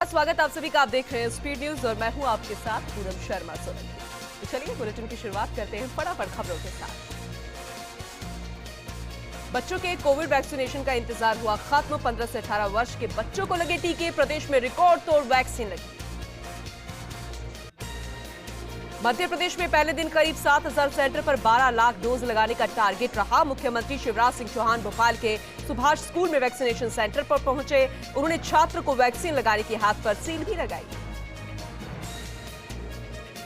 स्वागत आप सभी का। आप देख रहे हैं स्पीड न्यूज और मैं हूं आपके साथ पूनम शर्मा सोलंकी। तो चलिए बुलेटिन की शुरुआत करते हैं फटाफट खबरों के साथ। बच्चों के कोविड वैक्सीनेशन का इंतजार हुआ खत्म। 15 से 18 वर्ष के बच्चों को लगे टीके। प्रदेश में रिकॉर्ड तोड़ वैक्सीन लगी। मध्य प्रदेश में पहले दिन करीब 7,000 सेंटर पर 12 लाख डोज लगाने का टारगेट रहा। मुख्यमंत्री शिवराज सिंह चौहान भोपाल के सुभाष स्कूल में वैक्सीनेशन सेंटर पर पहुंचे। उन्होंने छात्र को वैक्सीन लगाने की हाथ पर सील भी लगाई।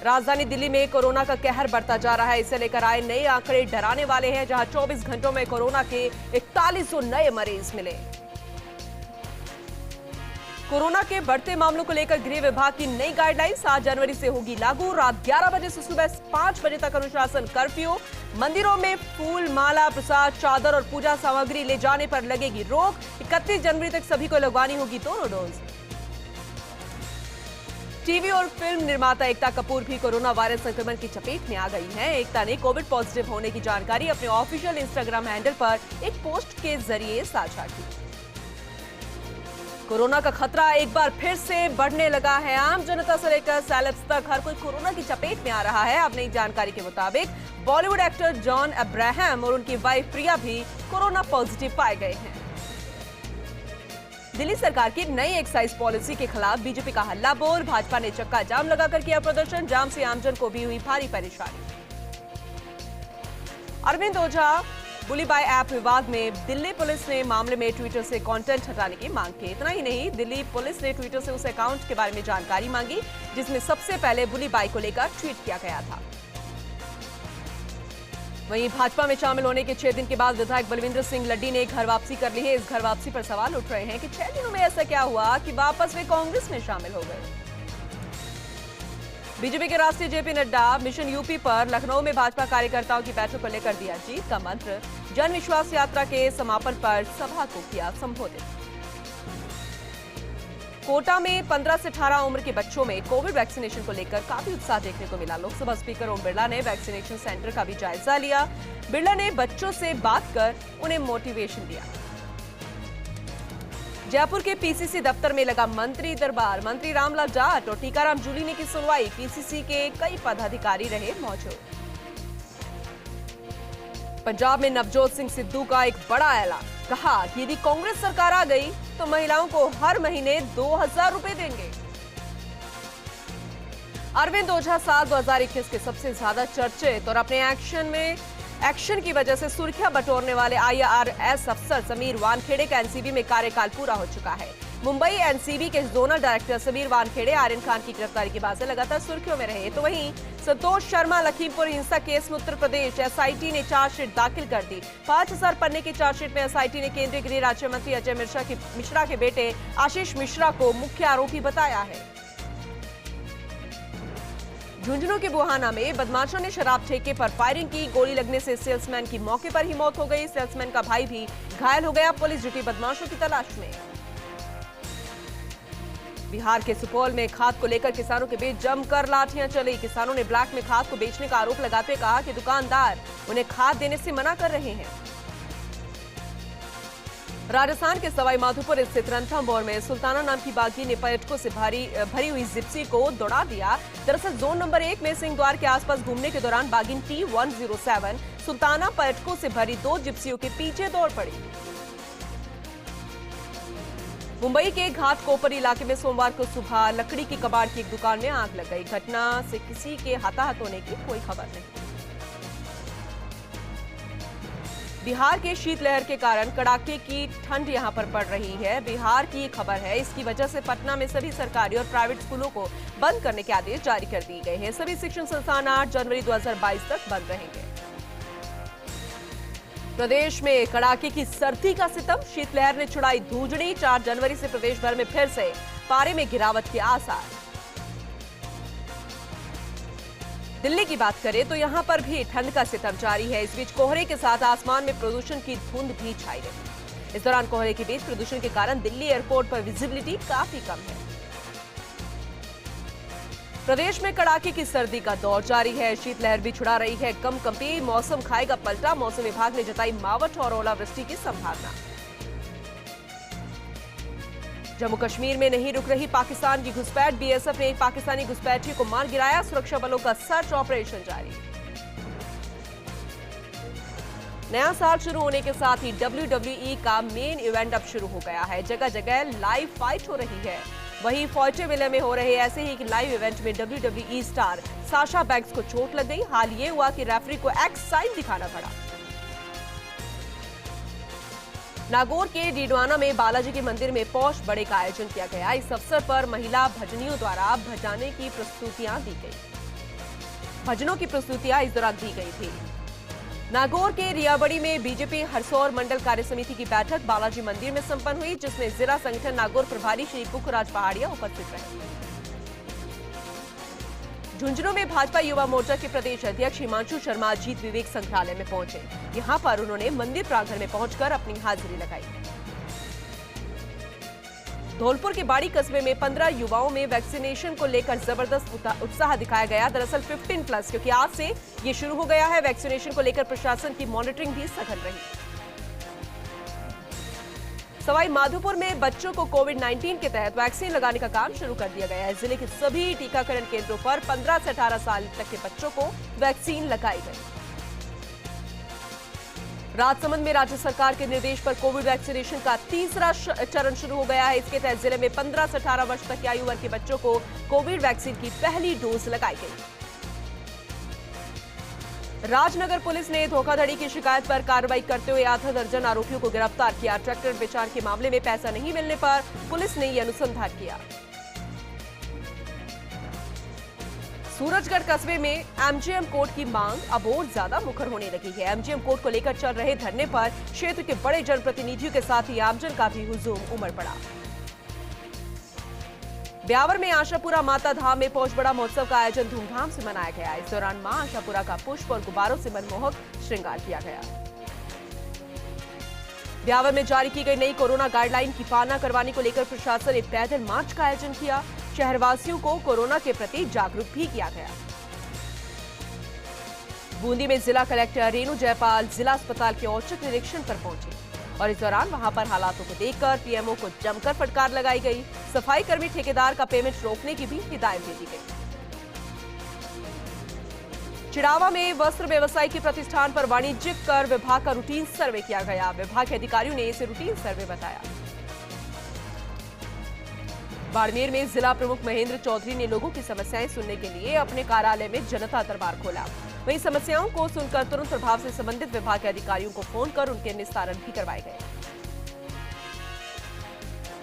राजधानी दिल्ली में कोरोना का कहर बढ़ता जा रहा है। इसे लेकर आए नए आंकड़े डराने वाले हैं, जहां 24 घंटों में कोरोना के 4100 नए मरीज मिले। कोरोना के बढ़ते मामलों को लेकर गृह विभाग की नई गाइडलाइन 7 जनवरी से होगी लागू। रात 11 बजे से सुबह 5 बजे तक अनुशासन कर्फ्यू। मंदिरों में फूल, माला, प्रसाद, चादर और पूजा सामग्री ले जाने पर लगेगी रोक। 31 जनवरी तक सभी को लगवानी होगी दोनों डोज। टीवी और फिल्म निर्माता एकता कपूर भी कोरोना वायरस संक्रमण की चपेट में आ गई हैं। एकता ने कोविड पॉजिटिव होने की जानकारी अपने ऑफिशियल इंस्टाग्राम हैंडल पर एक पोस्ट के जरिए साझा की। कोरोना का खतरा एक बार फिर से बढ़ने लगा है। आम जनता से लेकर सेलेब्स तक हर कोई कोरोना की चपेट में आ रहा है। अब नई जानकारी के मुताबिक बॉलीवुड एक्टर जॉन अब्राहम और उनकी वाइफ प्रिया भी कोरोना पॉजिटिव पाए गए हैं। दिल्ली सरकार की नई एक्साइज पॉलिसी के खिलाफ बीजेपी का हल्ला बोल। भाजपा ने चक्का जाम लगाकर किया प्रदर्शन। जाम से आमजन को भी हुई भारी परेशानी। अरविंद ओझा बुली बाय ऐप विवाद में दिल्ली पुलिस ने मामले में ट्विटर से कंटेंट हटाने की मांग की। इतना ही नहीं, दिल्ली पुलिस ने ट्विटर से उस अकाउंट के बारे में जानकारी मांगी जिसमें सबसे पहले बुली बाय को लेकर ट्वीट किया गया था। वहीं भाजपा में शामिल होने के 6 दिन के बाद विधायक बलविंदर सिंह लड्डी ने घर वापसी कर ली है। इस घर वापसी पर सवाल उठ रहे हैं कि 6 दिनों में ऐसा क्या हुआ कि वापस वे कांग्रेस में शामिल हो गए। बीजेपी के राष्ट्रीय जेपी नड्डा मिशन यूपी पर लखनऊ में भाजपा कार्यकर्ताओं की बैठक को लेकर दिया जीत का मंत्र। जन विश्वास यात्रा के समापन पर सभा को किया संबोधित। कोटा में 15 से 18 उम्र के बच्चों में कोविड वैक्सीनेशन को लेकर काफी उत्साह देखने को मिला। लोकसभा स्पीकर ओम बिरला ने वैक्सीनेशन सेंटर का भी जायजा लिया। बिरला ने बच्चों से बात कर उन्हें मोटिवेशन दिया। जयपुर के पीसीसी दफ्तर में लगा मंत्री दरबार। मंत्री रामलाल जाट और टीकाराम जूली ने की सुनवाई। पीसीसी के कई पदाधिकारी रहे मौजूद। पंजाब में नवजोत सिंह सिद्धू का एक बड़ा ऐलान। कहा कि यदि कांग्रेस सरकार आ गई तो महिलाओं को हर महीने 2,000 रुपए देंगे। अरविंद ओझा साल 2021 के सबसे ज्यादा चर्चित और अपने एक्शन की वजह से सुर्खियां बटोरने वाले आईआरएस अफसर समीर वानखेड़े का एनसीबी में कार्यकाल पूरा हो चुका है। मुंबई एनसीबी के जोनल डायरेक्टर समीर वानखेड़े आर्यन खान की गिरफ्तारी के बाद से लगातार सुर्खियों में रहे। तो वहीं संतोष शर्मा लखीमपुर हिंसा केस में उत्तर प्रदेश एसआईटी ने चार्जशीट दाखिल कर दी। 5,000 पन्ने की चार्जशीट में एसआईटी ने केंद्रीय गृह राज्य मंत्री अजय मिश्रा के बेटे आशीष मिश्रा को मुख्य आरोपी बताया है। झुंझुनू के बुहाना में बदमाशों ने शराब ठेके पर फायरिंग की। गोली लगने से सेल्समैन की मौके पर ही मौत हो गई। सेल्समैन का भाई भी घायल हो गया। पुलिस जुटी बदमाशों की तलाश में। बिहार के सुपौल में खाद को लेकर किसानों के बीच जमकर लाठियां चली। किसानों ने ब्लैक में खाद को बेचने का आरोप लगाते हुए कहा कि दुकानदार उन्हें खाद देने से मना कर रहे हैं। राजस्थान के सवाई माधोपुर स्थित रणथंभौर में सुल्ताना नाम की बाघी ने पर्यटकों से भरी हुई जिप्सी को दौड़ा दिया। दरअसल जोन नंबर 1 में सिंह द्वार के आसपास घूमने के दौरान बाघिन T107 सुल्ताना पर्यटकों से भरी 2 जिप्सियों के पीछे दौड़ पड़ी। मुंबई के घाट कोपर इलाके में सोमवार को सुबह लकड़ी की कबाड़ की एक दुकान में आग लग गई। घटना से किसी के हताहत होने की कोई खबर नहीं। बिहार के शीतलहर के कारण कड़ाके की ठंड यहां पर पड़ रही है। बिहार की खबर है, इसकी वजह से पटना में सभी सरकारी और प्राइवेट स्कूलों को बंद करने के आदेश जारी कर दिए गए हैं। सभी शिक्षण संस्थान 8 जनवरी 2022 तक बंद रहेंगे। प्रदेश में कड़ाके की सर्दी का सितम। शीतलहर ने छुड़ाई धूजड़ी। 4 जनवरी से प्रदेश भर में फिर से पारे में गिरावट के आसार। दिल्ली की बात करें तो यहां पर भी ठंड का सितम जारी है। इस बीच कोहरे के साथ आसमान में प्रदूषण की धुंध भी छाई रही। इस दौरान कोहरे के बीच प्रदूषण के कारण दिल्ली एयरपोर्ट पर विजिबिलिटी काफी कम है। प्रदेश में कड़ाके की सर्दी का दौर जारी है। शीतलहर भी छुड़ा रही है कंपकंपी। मौसम खाएगा पलटा। मौसम विभाग ने जताई मावठ और ओलावृष्टि की संभावना। जम्मू कश्मीर में नहीं रुक रही पाकिस्तान की घुसपैठ, बीएसएफ ने एक पाकिस्तानी घुसपैठियों को मार गिराया, सुरक्षा बलों का सर्च ऑपरेशन जारी। नया साल शुरू होने के साथ ही WWE का मेन इवेंट अब शुरू हो गया है। जगह जगह लाइव फाइट हो रही है। वहीं फॉर्टेविले में हो रहे ऐसे ही एक लाइव इवेंट में WWE स्टार साशा बैंक्स को चोट लग गई। हाल ये हुआ कि रेफरी को एक्स साइन दिखाना पड़ा। नागौर के डीडवाना में बालाजी के मंदिर में पौष बड़े का आयोजन किया गया। इस अवसर पर महिला भजनियों द्वारा भजाने की प्रस्तुतियां दी गई। भजनों की प्रस्तुतियां इस दौरान दी गई थी। नागौर के रियाबड़ी में बीजेपी हरसौर मंडल कार्य समिति की बैठक बालाजी मंदिर में संपन्न हुई, जिसमें जिला संगठन नागौर प्रभारी श्री पुखराज पहाड़िया उपस्थित रहे। झुंझुनू में भाजपा युवा मोर्चा के प्रदेश अध्यक्ष हिमांशु शर्मा जीत विवेक संग्रहालय में पहुंचे। यहां पर उन्होंने मंदिर प्रांगण में पहुंचकर अपनी हाजिरी लगाई। धौलपुर के बाड़ी कस्बे में 15 युवाओं में वैक्सीनेशन को लेकर जबरदस्त उत्साह दिखाया गया। दरअसल 15+, क्योंकि आज से ये शुरू हो गया है। वैक्सीनेशन को लेकर प्रशासन की मॉनिटरिंग भी सघन रही। सवाई माधोपुर में बच्चों को कोविड-19 के तहत वैक्सीन लगाने का काम शुरू कर दिया गया है। जिले के सभी टीकाकरण केंद्रों पर 15 से 18 साल तक के बच्चों को वैक्सीन लगाई गई। राजसमंद में राज्य सरकार के निर्देश पर कोविड वैक्सीनेशन का तीसरा चरण शुरू हो गया है। इसके तहत जिले में 15 से 18 वर्ष तक की आयु वर्ग के बच्चों को कोविड वैक्सीन की पहली डोज लगाई गई। राजनगर पुलिस ने धोखाधड़ी की शिकायत पर कार्रवाई करते हुए आधा दर्जन आरोपियों को गिरफ्तार किया। ट्रैक्टर बेचार के मामले में पैसा नहीं मिलने पर पुलिस ने यह अनुसंधान किया। सूरजगढ़ कस्बे में एमजीएम कोर्ट की मांग अब और ज्यादा मुखर होने लगी है। एमजीएम कोर्ट को लेकर चल रहे धरने पर क्षेत्र के बड़े जनप्रतिनिधियों के साथ ही आमजन का भी हुजूम उमड़ पड़ा। ब्यावर में आशापुरा माता धाम में पौष बड़ा महोत्सव का आयोजन धूमधाम से मनाया गया। इस दौरान मां आशापुरा का पुष्प और गुब्बारों से मनमोहक श्रृंगार किया गया। ब्यावर में जारी की गई नई कोरोना गाइडलाइन की पालना करवाने को लेकर प्रशासन ने पैदल मार्च का आयोजन किया। शहरवासियों को कोरोना के प्रति जागरूक भी किया गया। बूंदी में जिला कलेक्टर रेणु जयपाल जिला अस्पताल के औचक निरीक्षण पर पहुंचे और इस दौरान वहां पर हालातों को देखकर पीएमओ को जमकर फटकार लगाई गई। सफाई कर्मी ठेकेदार का पेमेंट रोकने की भी हिदायत दे दी गई। चिड़ावा में वस्त्र व्यवसायी के प्रतिष्ठान पर वाणिज्यिक कर विभाग का रूटीन सर्वे किया गया। विभाग के अधिकारियों ने इसे रूटीन सर्वे बताया। बाड़मेर में जिला प्रमुख महेंद्र चौधरी ने लोगों की समस्याएं सुनने के लिए अपने कार्यालय में जनता दरबार खोला। वहीं समस्याओं को सुनकर तुरंत प्रभाव से संबंधित विभाग के अधिकारियों को फोन कर उनके निस्तारण भी करवाए गए।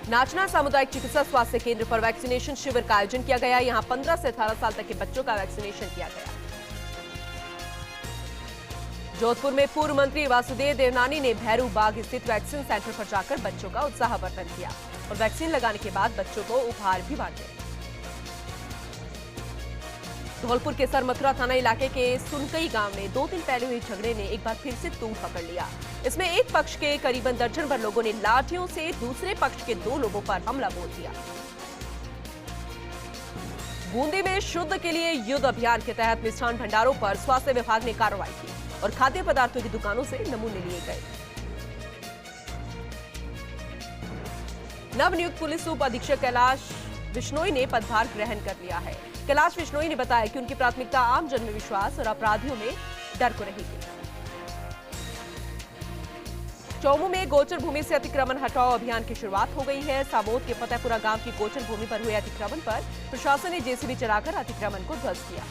नाचना सामुदायिक चिकित्सा स्वास्थ्य केंद्र पर वैक्सीनेशन शिविर का आयोजन किया गया। यहां 15 से 18 साल तक के बच्चों का वैक्सीनेशन किया गया। जोधपुर में पूर्व मंत्री वासुदेव देवनानी ने भैरू बाग स्थित वैक्सीन सेंटर पर जाकर बच्चों का उत्साहवर्धन किया और वैक्सीन लगाने के बाद बच्चों को उपहार भी बांटे। धौलपुर के सरमथुरा थाना इलाके के सुनकई गांव में 2 दिन पहले हुए झगड़े ने एक बार फिर से तूल पकड़ लिया। इसमें एक पक्ष के करीबन दर्जन भर लोगों ने लाठियों से दूसरे पक्ष के 2 लोगों पर हमला बोल दिया। बूंदी में शुद्ध के लिए युद्ध अभियान के तहत मिष्ठान भंडारों पर स्वास्थ्य विभाग ने कार्रवाई की और खाद्य पदार्थों की दुकानों से नमूने लिए गए। नवनियुक्त पुलिस उप अधीक्षक कैलाश बिश्नोई ने पदभार ग्रहण कर लिया है। कैलाश बिश्नोई ने बताया कि उनकी प्राथमिकता आम जन में विश्वास और अपराधियों में डर को रहेगी। चौमू में गोचर भूमि से अतिक्रमण हटाओ अभियान की शुरुआत हो गई है। सामोद के फतेहपुरा गांव की गोचर भूमि पर हुए अतिक्रमण पर प्रशासन ने जेसीबी चलाकर अतिक्रमण को ध्वस्त किया।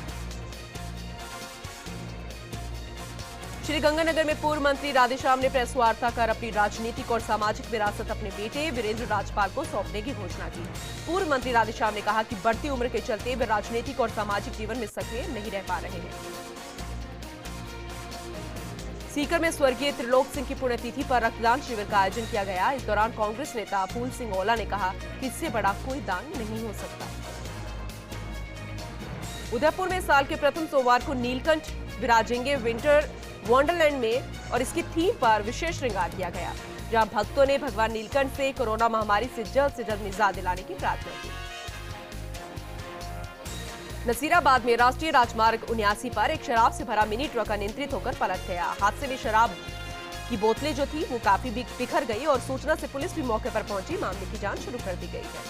श्रीगंगानगर में पूर्व मंत्री राधेश्याम ने प्रेस वार्ता कर अपनी राजनीतिक और सामाजिक विरासत अपने बेटे वीरेंद्र राजपाल को सौंपने की घोषणा की। पूर्व मंत्री राधेश्याम ने कहा कि बढ़ती उम्र के चलते वे राजनीतिक और सामाजिक जीवन में सक्रिय नहीं रह पा रहे हैं। सीकर में स्वर्गीय त्रिलोक सिंह की पुण्यतिथि पर रक्तदान शिविर का आयोजन किया गया। इस दौरान कांग्रेस नेता फूल सिंह ओला ने कहा कि इससे बड़ा कोई दान नहीं हो सकता। उदयपुर में साल के प्रथम सोमवार को नीलकंठ विराजेंगे विंटर वंडरलैंड में और इसकी थीम पर विशेष श्रृंगार किया गया, जहां भक्तों ने भगवान नीलकंठ से कोरोना महामारी से जल्द निजात दिलाने की प्रार्थना की। नसीराबाद में राष्ट्रीय राजमार्ग 79 पर एक शराब से भरा मिनी ट्रक अनियंत्रित होकर पलट गया। हादसे में शराब की बोतलें जो थी वो काफी बिखर गई और सूचना से पुलिस भी मौके पर पहुंची। मामले की जांच शुरू कर दी गई है।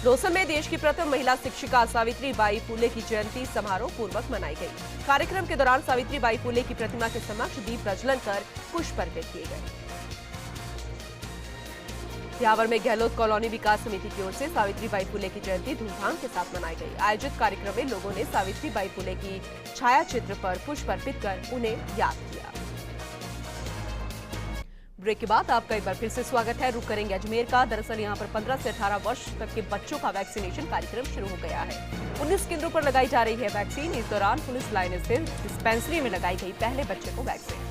दौसा में देश की प्रथम महिला शिक्षिका सावित्रीबाई फुले की जयंती समारोह पूर्वक मनाई गई। कार्यक्रम के दौरान सावित्रीबाई फुले की प्रतिमा के समक्ष दीप प्रज्वलन कर पुष्प अर्पित किए गए। ब्यावर में गहलोत कॉलोनी विकास समिति की ओर से सावित्रीबाई फुले की जयंती धूमधाम के साथ मनाई गई। आयोजित कार्यक्रम में लोगों ने सावित्रीबाई फुले की छाया चित्र पर पुष्प अर्पित कर उन्हें याद किया। ब्रेक के बाद आपका एक बार फिर से स्वागत है। रुक करेंगे अजमेर का। दरअसल यहां पर 15 से 18 वर्ष तक के बच्चों का वैक्सीनेशन कार्यक्रम शुरू हो गया है। 19 केंद्रों पर लगाई जा रही है वैक्सीन। इस दौरान पुलिस लाइन स्थित डिस्पेंसरी में लगाई गई पहले बच्चे को वैक्सीन।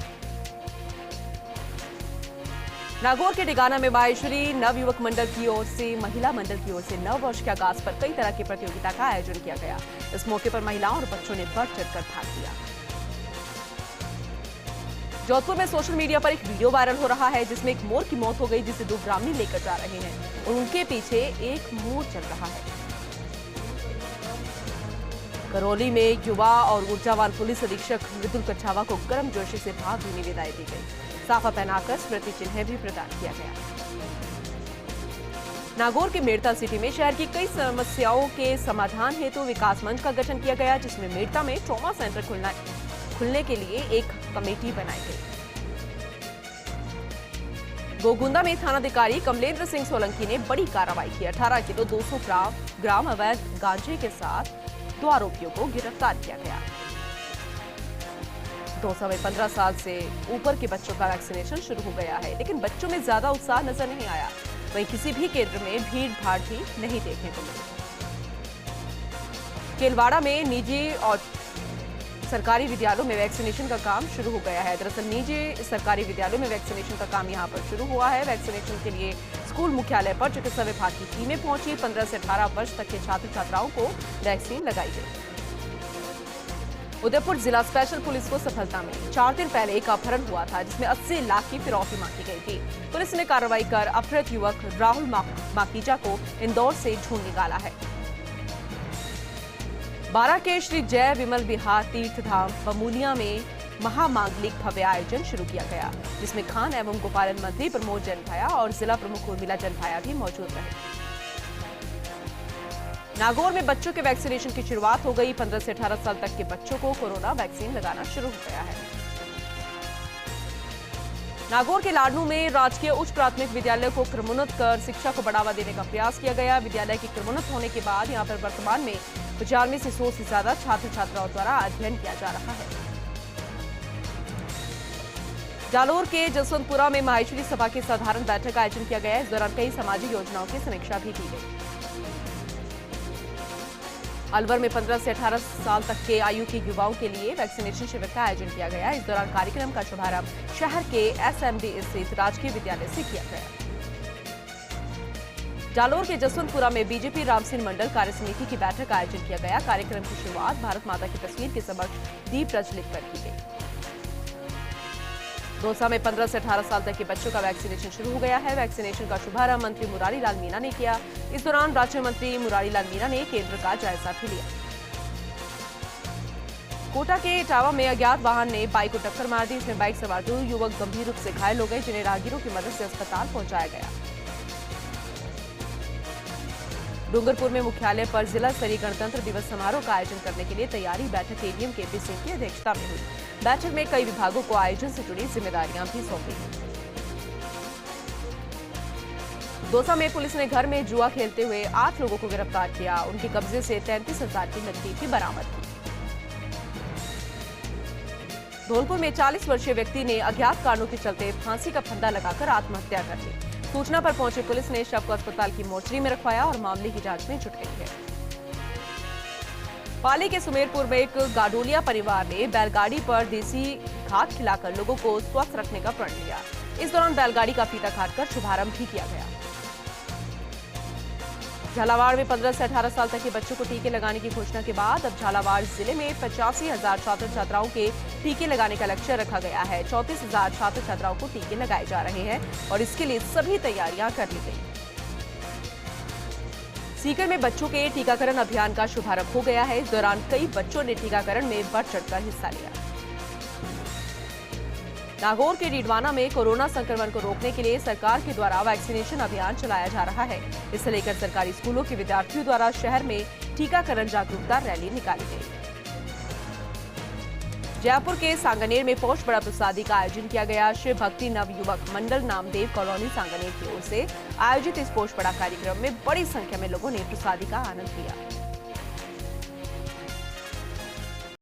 नागौर के डिगाना में माहेश्वरी नव युवक मंडल की ओर से महिला मंडल की ओर से नव वर्ष के आगाज पर कई तरह की प्रतियोगिता का आयोजन किया गया। इस मौके पर महिलाओं और बच्चों ने बढ़ चढ़कर भाग लिया। जोधपुर में सोशल मीडिया पर एक वीडियो वायरल हो रहा है जिसमें एक मोर की मौत हो गई, जिसे दो ग्रामीण लेकर जा रहे हैं और उनके पीछे एक मोर चल रहा है। करौली में युवा और ऊर्जावान पुलिस अधीक्षक मृदुल कछावा को गर्मजोशी से भावभीनी विदाई दी गई। साफा पहनाकर स्मृति चिन्ह भी प्रदान किया गया। नागौर के मेड़ता सिटी में शहर की कई समस्याओं के समाधान हेतु विकास मंच का गठन किया गया, जिसमें मेड़ता में ट्रॉमा सेंटर खुलने के लिए एक कमेटी बनाई गई। गोगुंदा में थानाधिकारी कमलेंद्र सिंह सोलंकी ने बड़ी कार्रवाई की। 18 किलो 200 ग्राम अवैध गांजे के साथ 2 आरोपियों को गिरफ्तार किया गया। दौसा में 15 साल से ऊपर के बच्चों का वैक्सीनेशन शुरू हो गया है, लेकिन बच्चों में ज्यादा उत्साह नजर नहीं आया। वहीं किसी भी केंद्र में भीड़ भाड़ भी नहीं देखने को मिली। केलवाड़ा में निजी और सरकारी विद्यालयों में वैक्सीनेशन का काम शुरू हो गया है। दरअसल निजी सरकारी विद्यालयों में वैक्सीनेशन का काम यहां पर शुरू हुआ है। वैक्सीनेशन के लिए स्कूल मुख्यालय पर चिकित्सा विभाग की टीमें पहुंची। 15 से 18 वर्ष तक के छात्र छात्राओं को वैक्सीन लगाई गई। उदयपुर जिला स्पेशल पुलिस को सफलता मिली। 4 दिन पहले एक अपहरण हुआ था जिसमें 80 लाख की फिरौती मांगी गई थी। पुलिस ने कार्रवाई कर अपहृत युवक राहुल माकीजा को इंदौर से ढूंढ निकाला है। बारा के श्री जय विमल विहार तीर्थ धाम बमूलिया में महामांगलिक भव्य आयोजन शुरू किया गया, जिसमें खान एवं गोपालन मंत्री प्रमोद जैन भाया और जिला प्रमुख उर्मिला जैन भाया भी मौजूद रहे। नागौर में बच्चों के वैक्सीनेशन की शुरुआत हो गई। 15 से 18 साल तक के बच्चों को कोरोना वैक्सीन लगाना शुरू हो गया है। नागौर के लाडनू में राजकीय उच्च प्राथमिक विद्यालय को क्रमोन्नत कर शिक्षा को बढ़ावा देने का प्रयास किया गया। विद्यालय के क्रमोन्नत होने के बाद यहां पर वर्तमान में 95 से 100 से ज्यादा छात्र छात्राओं द्वारा अध्ययन किया जा रहा है। जालोर के जसवंतपुरा में माहेश्वरी सभा की साधारण बैठक का आयोजन किया गया। इस दौरान कई सामाजिक योजनाओं की समीक्षा भी की गई। अलवर में 15 से 18 साल तक के आयु के युवाओं के लिए वैक्सीनेशन शिविर का आयोजन किया गया। इस दौरान कार्यक्रम का शुभारंभ शहर के एसएमडी स्थित राजकीय विद्यालय से किया गया। जालोर के जसवंतपुरा में बीजेपी रामसिंह मंडल कार्य समिति की बैठक का आयोजन किया गया। कार्यक्रम की शुरुआत भारत माता की तस्वीर के समक्ष दीप प्रज्वलित कर की गई। दौसा में 15 से 18 साल तक के बच्चों का वैक्सीनेशन शुरू हो गया है। वैक्सीनेशन का शुभारंभ मंत्री मुरारी लाल मीणा ने किया। इस दौरान राज्य मंत्री मुरारी लाल मीणा ने केंद्र का जायजा भी लिया। कोटा के इटावा में अज्ञात वाहन ने बाइक को टक्कर मार दी। इसमें बाइक सवार 2 युवक गंभीर रूप से घायल हो गए, जिन्हें राहगीरों की मदद से अस्पताल पहुंचाया गया। डूंगरपुर में मुख्यालय पर जिला स्तरीय गणतंत्र दिवस समारोह का आयोजन करने के लिए तैयारी बैठक एडीएम केपी सिंह की अध्यक्षता में हुई। बैठक में कई विभागों को आयोजन से जुड़ी जिम्मेदारियां भी सौंपी गई। दौसा में पुलिस ने घर में जुआ खेलते हुए 8 लोगों को गिरफ्तार किया। उनके कब्जे से 33,000 की नकदी भी बरामद की। धौलपुर में 40 वर्षीय व्यक्ति ने अज्ञात कारणों के चलते फांसी का फंदा लगाकर आत्महत्या कर ली। सूचना पर पहुंची पुलिस ने शव को अस्पताल की मोर्चरी में रखवाया और मामले की जांच में जुट गई है। पाली के सुमेरपुर में एक गाडोलिया परिवार ने बैलगाड़ी पर देसी घाट खिलाकर लोगों को स्वस्थ रखने का प्रण लिया। इस दौरान बैलगाड़ी का फीता काटकर शुभारंभ भी किया गया। झालावाड़ में 15 से 18 साल तक के बच्चों को टीके लगाने की घोषणा के बाद अब झालावाड़ जिले में 85,000 छात्र छात्राओं के टीके लगाने का लक्ष्य रखा गया है। 34,000 छात्र छात्राओं को टीके लगाए जा रहे हैं और इसके लिए सभी तैयारियां कर ली गई। सीकर में बच्चों के टीकाकरण अभियान का शुभारंभ हो गया है। इस दौरान कई बच्चों ने टीकाकरण में बढ़ चढ़कर हिस्सा लिया। नागौर के डीडवाना में कोरोना संक्रमण को रोकने के लिए सरकार के द्वारा वैक्सीनेशन अभियान चलाया जा रहा है। इसे लेकर सरकारी स्कूलों के विद्यार्थियों द्वारा शहर में टीकाकरण जागरूकता रैली निकाली गई। जयपुर के सांगनेर में पौष बड़ा प्रसादी का आयोजन किया गया। शिव भक्ति नव युवक मंडल नामदेव कॉलोनी सांगनेर की ओर से आयोजित इस पौष बड़ा कार्यक्रम में बड़ी संख्या में लोगों ने प्रसादी का आनंद लिया।